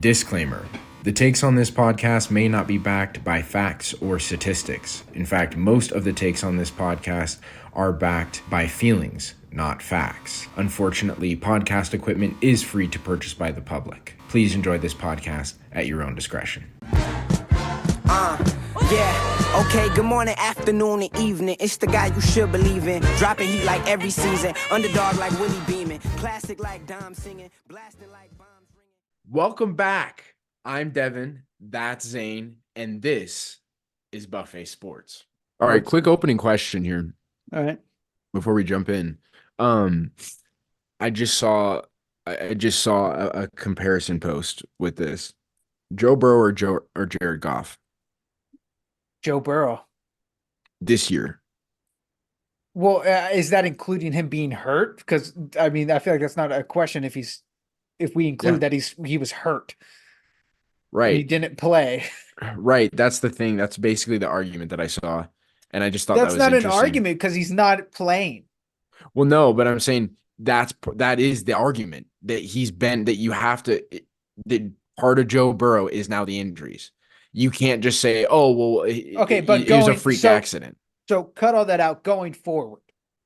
Disclaimer. The takes on this podcast may not be backed by facts or statistics. In fact, most of the takes on this podcast are backed by feelings, not facts. Unfortunately, podcast equipment is free to purchase by the public. Please enjoy this podcast at your own discretion. Okay, good morning, afternoon, and evening. It's the guy you should believe in. Dropping heat like every season. Underdog like Willie Beeman. Classic like Dom singing. Blasting like bombs ringing. Welcome back. I'm Devin, that's Zane, and this is Buffet Sports. All right, quick opening question here. All right. Before we jump in. I just saw a comparison post with this. Joe Burrow or Jared Goff Joe Burrow. this year. Well, is that including him being hurt? Because I mean, I feel like that's not a question if we include that he was hurt. Right. He didn't play. Right. That's the thing. That's basically the argument that I saw. And I just thought That's that was not an interesting. argument because he's not playing. Well, no, but I'm saying that is the argument that you have to, that part of Joe Burrow is now the injuries. You can't just say, oh, well, Okay, but it was a freak accident. So cut all that out going forward.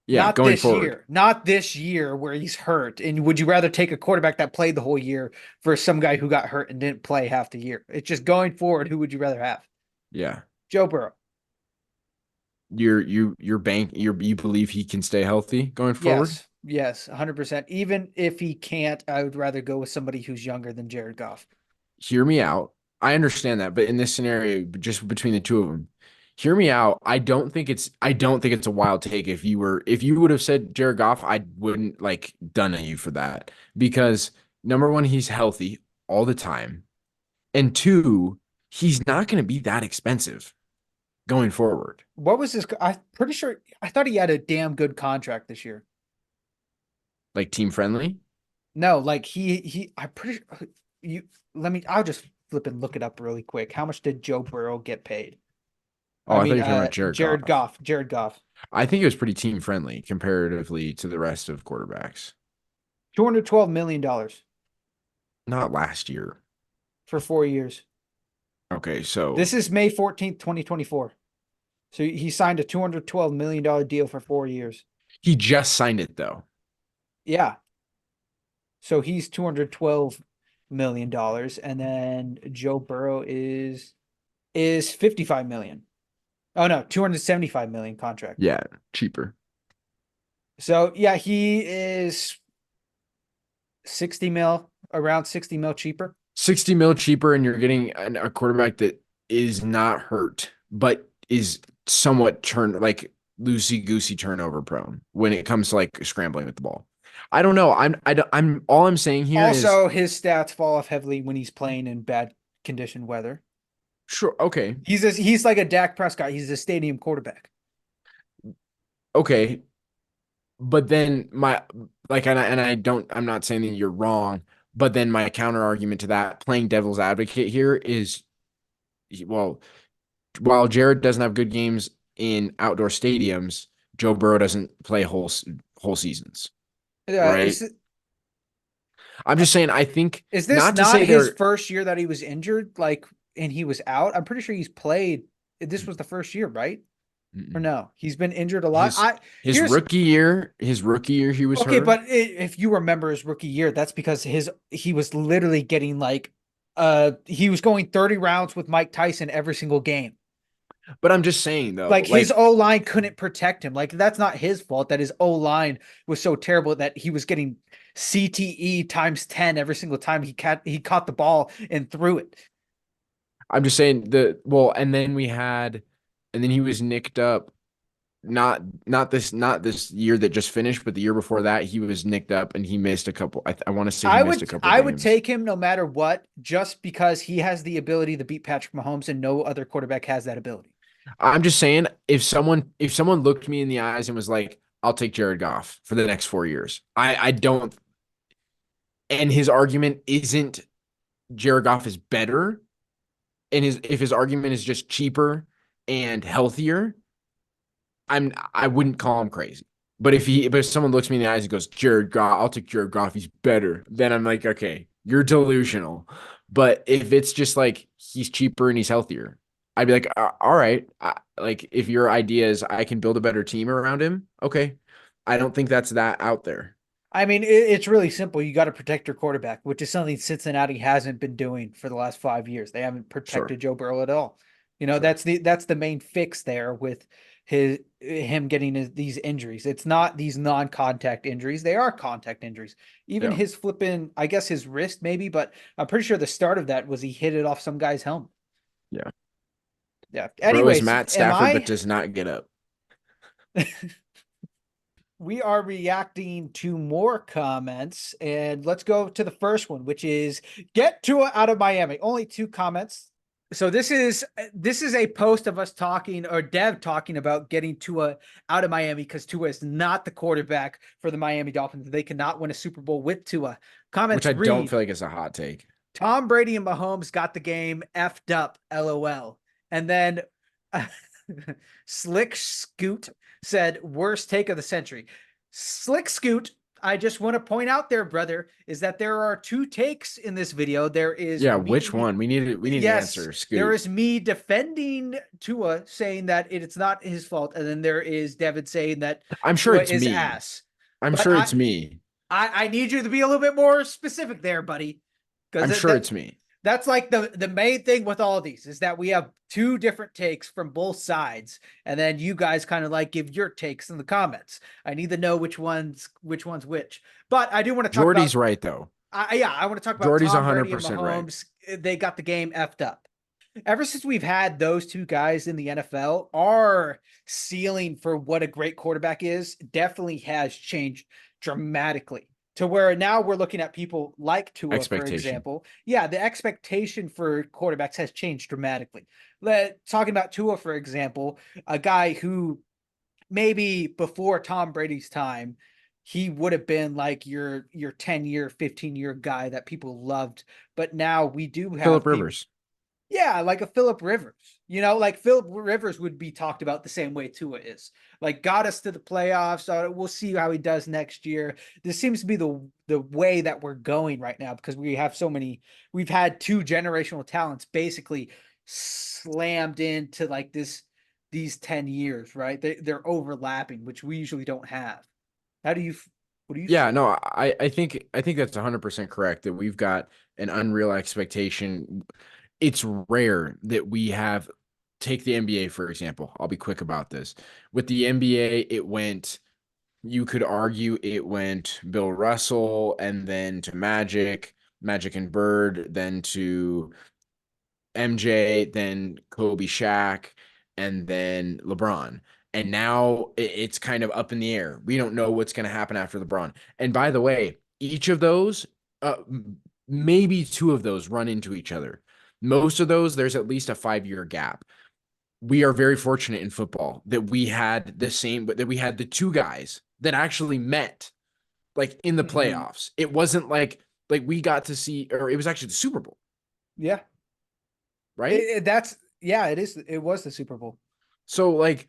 Yeah, not going this forward. year. Not this year where he's hurt. And would you rather take a quarterback that played the whole year versus some guy who got hurt and didn't play half the year? It's just going forward. Who would you rather have? Yeah. Joe Burrow. You believe he can stay healthy going forward? Yes, 100%. Even if he can't, I would rather go with somebody who's younger than Jared Goff. Hear me out. I understand that, but in this scenario, just between the two of them, hear me out. I don't think it's a wild take. If you would have said Jared Goff, I wouldn't done at you for that, because number one, he's healthy all the time, and two, he's not going to be that expensive going forward. What was his? I'm pretty sure. I thought he had a damn good contract this year. Like team friendly? No, like he. I'm pretty sure. I'll just flip and look it up really quick. How much did Joe Burrow get paid? Oh, I thought you were talking about Jared Goff. Jared Goff. I think it was pretty team friendly comparatively to the rest of quarterbacks. $212 million Not last year. for 4 years. Okay, so This is May 14th, 2024. So he signed a $212 million deal for 4 years. he just signed it though. Yeah. So he's $212 million, and then Joe Burrow is $55 million. Oh no, $275 million contract. Yeah, cheaper. So yeah, he is around 60 mil cheaper. 60 mil cheaper, and you're getting a quarterback that is not hurt, but is somewhat loosey-goosey turnover prone when it comes to scrambling with the ball. I don't know. I'm all I'm saying here Also, is his stats fall off heavily when he's playing in bad condition weather. sure. Okay. He's like a Dak Prescott. He's a stadium quarterback. Okay. But then I'm not saying that you're wrong, but then my counter argument to that, playing devil's advocate here, is, well, while Jared doesn't have good games in outdoor stadiums, Joe Burrow doesn't play whole seasons. Right. I'm just saying, I think, Is this not his first year that he was injured, and he was out? I'm pretty sure he's played. This was the first year, right? Or no? He's been injured a lot. His rookie year, he was hurt. Okay, but if you remember his rookie year, that's because he was literally getting he was going 30 rounds with Mike Tyson every single game. But I'm just saying, though, his O-line couldn't protect him. That's not his fault that his O-line was so terrible that he was getting CTE times 10 every single time he caught the ball and threw it. I'm just saying and then he was nicked up. Not this year that just finished, but the year before that, he was nicked up and he missed a couple. I want to say he missed a couple. I would take him no matter what, just because he has the ability to beat Patrick Mahomes, and no other quarterback has that ability. I'm just saying, if someone looked me in the eyes and was like, I'll take Jared Goff for the next 4 years, I don't. And his argument isn't Jared Goff is better, and if his argument is just cheaper and healthier, I wouldn't call him crazy. But if someone looks me in the eyes and goes, Jared Goff, I'll take Jared Goff, he's better, then I'm like, okay, you're delusional. But if it's just like he's cheaper and he's healthier, I'd be like, all right. Like if your idea is I can build a better team around him, okay. I don't think that's that out there. I mean, it's really simple. You got to protect your quarterback, which is something Cincinnati hasn't been doing for the last 5 years. They haven't Sure, protected Joe Burrow at all. sure. That's the main fix there with him getting these injuries. It's not these non-contact injuries; they are contact injuries. Even Yeah, his flipping, I guess his wrist maybe, but I'm pretty sure the start of that was he hit it off some guy's helmet. yeah. Yeah. Bro is Anyways, Matt am Stafford, but I? does not get up. We are reacting to more comments, and let's go to the first one, which is get Tua out of Miami. Only 2 comments. So this is a post of us talking, or Dev talking about getting Tua out of Miami because Tua is not the quarterback for the Miami Dolphins. They cannot win a Super Bowl with Tua. Which Comments I don't read: feel like is a hot take. Tom Brady and Mahomes got the game effed up, LOL. And then Slick Scoot said, worst take of the century. Slick Scoot, I just want to point out there, brother, is that there are 2 takes in this video. There is Yeah, which me. one? We need an Yes, answer. there Scoot. is me defending Tua, saying that it's not his fault. And then there is Devin saying that I'm sure Tua it's is me. ass. I'm But sure it's me. I need you to be a little bit more specific there, buddy. Because I'm sure it's me. that's like the main thing with all these is that we have 2 different takes from both sides, and then you guys kind of like give your takes in the comments. I need to know which one's which. But I do want to talk about Jordy's right though. I want to talk about Jordy's Tom Brady and 100% right. Mahomes. They got the game effed up. Ever since we've had those 2 guys in the NFL, our ceiling for what a great quarterback is definitely has changed dramatically to where now we're looking at people like Tua, for Expectation. example. Yeah, the expectation for quarterbacks has changed dramatically. Talking about Tua, for example, a guy who maybe before Tom Brady's time, he would have been like your 10-year, 15-year guy that people loved. But now we do Philip have people, Rivers. yeah, like a Philip Rivers. Like Philip Rivers would be talked about the same way Tua is. Like got us to the playoffs. We'll see how he does next year. This seems to be the way that we're going right now because we have so many. We've had 2 generational talents basically slammed into like these 10 years, right? They're overlapping, which we usually don't have. How do you? What do you Yeah, see? no, I think that's 100% correct that we've got an unreal expectation. It's rare that we have take the NBA for example. I'll be quick about this. With the NBA, it went you could argue it went Bill Russell and then to Magic, Magic and Bird, then to MJ, then Kobe, Shaq, and then LeBron. And now it's kind of up in the air. We don't know what's going to happen after LeBron. And by the way, each of those, maybe 2 of those run into each other. Most of those, there's at least a 5-year gap. We are very fortunate in football that we had the same, but that we had the 2 guys that actually met like in the Mm-hmm. playoffs. It wasn't like we got to see, or it was actually the Super Bowl, Yeah, right? that's yeah. It is. It was the Super Bowl. So like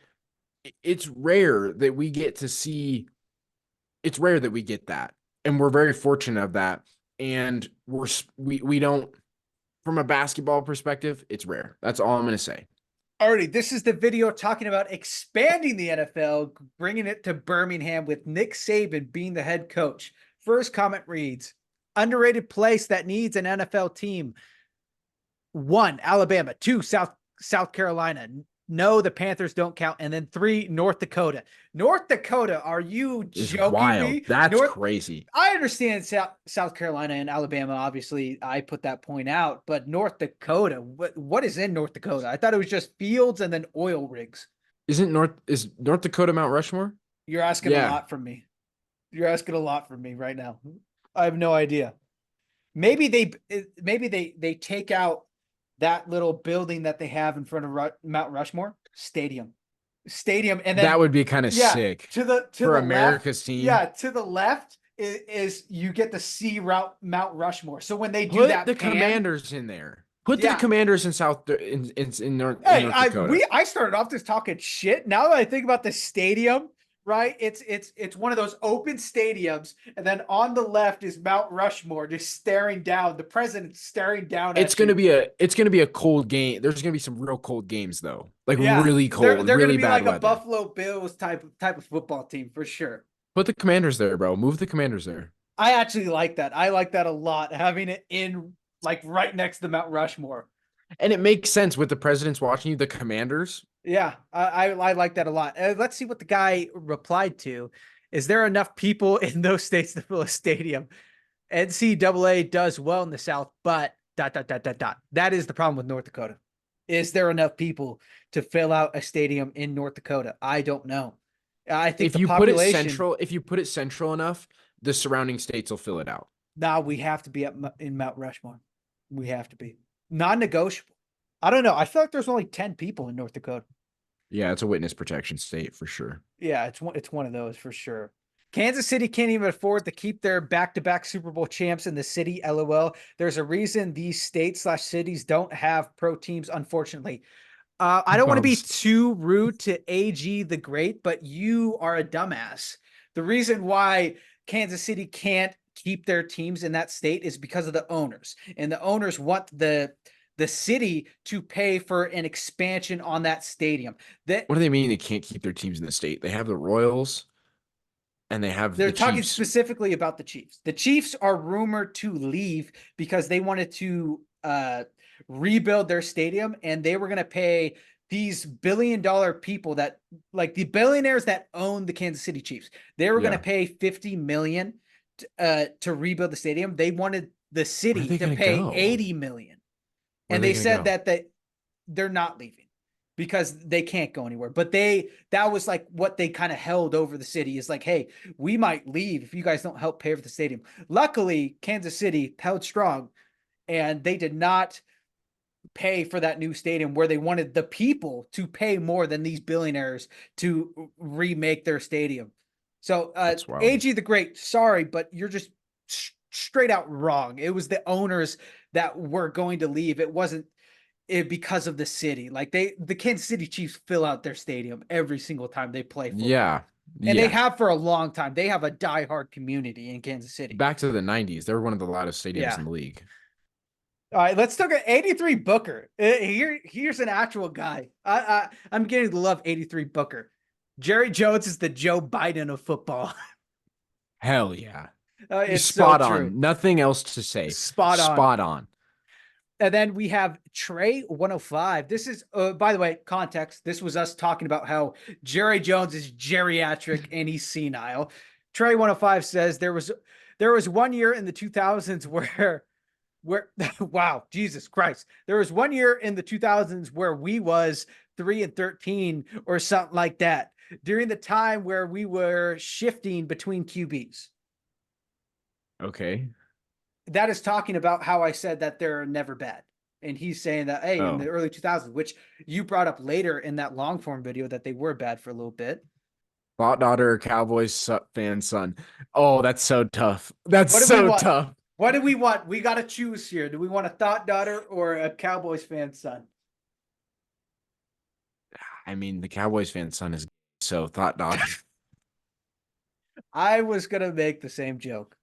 it's rare that we get to see it's rare that we get that. And we're very fortunate of that. And we don't from a basketball perspective, it's rare. That's all I'm going to say. Alrighty, this is the video talking about expanding the NFL, bringing it to Birmingham with Nick Saban being the head coach. First comment reads, underrated place that needs an NFL team. 1, Alabama. 2, South Carolina. No, the Panthers don't count. And then 3, North Dakota. North Dakota, are you It's joking wild. me? That's crazy. I understand South Carolina and Alabama. Obviously, I put that point out, but North Dakota, what is in North Dakota? I thought it was just fields and then oil rigs. Is North Dakota Mount Rushmore? You're asking a Yeah. lot from me. You're asking a lot from me right now. I have no idea. Maybe they take out that little building that they have in front of Mount Rushmore stadium, and That then would be kind of yeah, sick to for the left, America's team. yeah, to the left is you get to see route Mount Rushmore. So when they do Put the that pan, Commanders in there. Put the yeah. Commanders in North Hey, Dakota. I started off just talking shit. Now that I think about the stadium right? It's one of those open stadiums, and then on the left is Mount Rushmore, just staring down. The president staring down It's at gonna you. be a cold game. There's gonna be some real cold games though. Like Yeah, really cold, they're gonna really be bad like a weather. Buffalo Bills type of football team for sure. Put the Commanders there, bro. Move the Commanders there. I actually like that. I like that a lot. Having it in like right next to Mount Rushmore. And it makes sense with the presidents watching you, the Commanders. Yeah, I like that a lot. Let's see what the guy replied to. Is there enough people in those states to fill a stadium? NCAA does well in the South, but dot dot dot dot dot. That is the problem with North Dakota. Is there enough people to fill out a stadium in North Dakota? I don't know. I think the population. If you put it central enough, the surrounding states will fill it out. Now we have to be up in Mount Rushmore. We have to be non-negotiable. I don't know. I feel like there's only 10 people in North Dakota. Yeah, it's a witness protection state for sure. Yeah, it's one of those for sure. Kansas City can't even afford to keep their back-to-back Super Bowl champs in the city. LOL. There's a reason these states/cities don't have pro teams, unfortunately. I don't want to be Bums. too rude to AG the Great, but you are a dumbass. The reason why Kansas City can't keep their teams in that state is because of the owners, and the owners want the city to pay for an expansion on that stadium. That What do they mean they can't keep their teams in the state? They have the Royals and they have they're the talking Chiefs. specifically about the Chiefs. The Chiefs are rumored to leave because they wanted to rebuild their stadium, and they were going to pay these billion-dollar people that like the billionaires that own the Kansas City Chiefs. They were going to Yeah. pay 50 million to rebuild the stadium. They wanted the Where are city they to gonna pay go? 80 million. Where are And they they gonna said go? that they're not leaving because they can't go anywhere. But that was like what they kind of held over the city is like, hey, we might leave if you guys don't help pay for the stadium. Luckily, Kansas City held strong, and they did not pay for that new stadium where they wanted the people to pay more than these billionaires to remake their stadium. So That's wild. AG the Great, sorry, but you're just straight out wrong. It was the owners that were going to leave. It wasn't because of the city. Like the Kansas City Chiefs fill out their stadium every single time they play football. Yeah. And they Yeah. have for a long time. They have a diehard community in Kansas City. Back to the 90s. They were one of the loudest stadiums Yeah. in the league. All right, let's talk at 83 Booker. Here's an actual guy. I'm getting to love 83 Booker. Jerry Jones is the Joe Biden of football. Hell yeah. It's so Spot true. on. Nothing else to say. Spot on. Spot on. And then we have Trey 105. This is, by the way, context. This was us talking about how Jerry Jones is geriatric and he's senile. Trey 105 says there was 1 year in the 2000s where wow, Jesus Christ. There was 1 year in the 2000s where we was 3-13 or something like that during the time where we were shifting between QBs. Okay. That is talking about how I said that they're never bad. And he's saying that, hey, in the early 2000s, which you brought up later in that long form video that they were bad for a little bit. Thought daughter, Cowboys fan son. Oh, that's so tough. That's What do we so want? tough. What do we want? We got to choose here. Do we want a thought daughter or a Cowboys fan son? I mean, the Cowboys fan son is so thought daughter. I was going to make the same joke.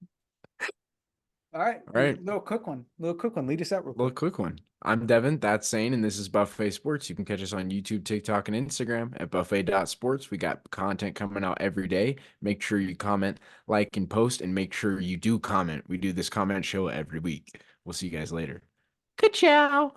All right. All right. Little quick one. Lead us out real Little quick. quick one. I'm Devin, that's Zane, and this is Buffet Sports. You can catch us on YouTube, TikTok, and Instagram at buffet.sports. We got content coming out every day. Make sure you comment, like, and post, and make sure you do comment. We do this comment show every week. We'll see you guys later. Good ciao.